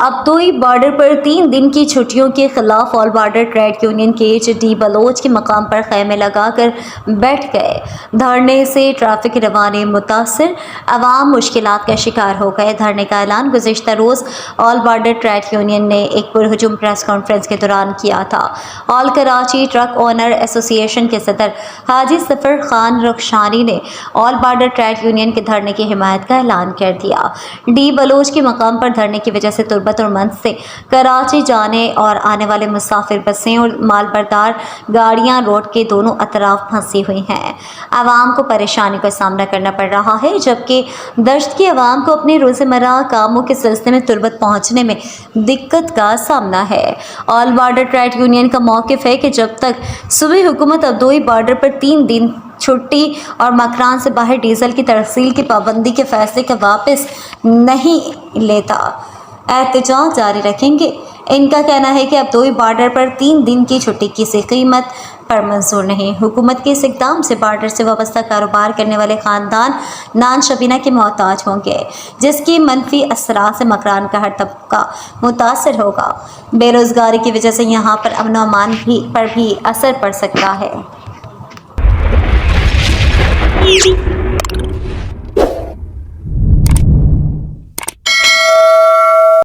ابتوئی border پر 3 دن کی چھٹیوں کے خلاف آل بارڈر ٹریڈ یونین کے ڈی بلوچ کے مقام پر خیمے لگا کر بیٹھ گئے۔ دھرنے سے ٹریفک روانی متاثر، عوام مشکلات کا شکار ہو گئے۔ دھرنے کا اعلان گزشتہ روز آل بارڈر ٹریڈ یونین نے ایک پرہجوم پریس کانفرنس کے دوران کیا تھا۔ آل کراچی ٹرک اونر ایسوسی ایشن کے صدر حاجی ظفر خان رخشانی نے آل بارڈر ٹریڈ یونین کے دھرنے کی حمایت کا اعلان کر دیا۔ ڈی بلوچ کے مقام پر دھرنے کی وجہ سے تربت اور منز سے کراچی جانے اور آنے والے مسافر بسیں اور مال بردار گاڑیاں روڈ کے دونوں اطراف پھنسی ہوئی ہیں۔ عوام کو پریشانی کا سامنا کرنا پڑ رہا ہے، جبکہ دشت کی عوام کو اپنے روزمرہ کاموں کے سلسلے میں تربت پہنچنے میں دقت کا سامنا ہے۔ آل بارڈر ٹریڈ یونین کا موقف ہے کہ جب تک صوبائی حکومت ابتوئی بارڈر پر 3 دن چھٹی اور مکران سے باہر ڈیزل کی ترسیل کی پابندی کے فیصلے کا واپس نہیں لیتا، احتجاج جاری رکھیں گے۔ ان کا کہنا ہے کہ ابتوئی بارڈر پر 3 دن کی چھٹی کسی قیمت پر منظور نہیں۔ حکومت کے اس اقدام سے بارڈر سے وابستہ کاروبار کرنے والے خاندان نان شبینہ کے محتاج ہوں گے، جس کی منفی اثرات سے مکران کا ہر طبقہ متاثر ہوگا۔ بے روزگاری کی وجہ سے یہاں پر امن و امان پر بھی اثر پڑ سکتا ہے۔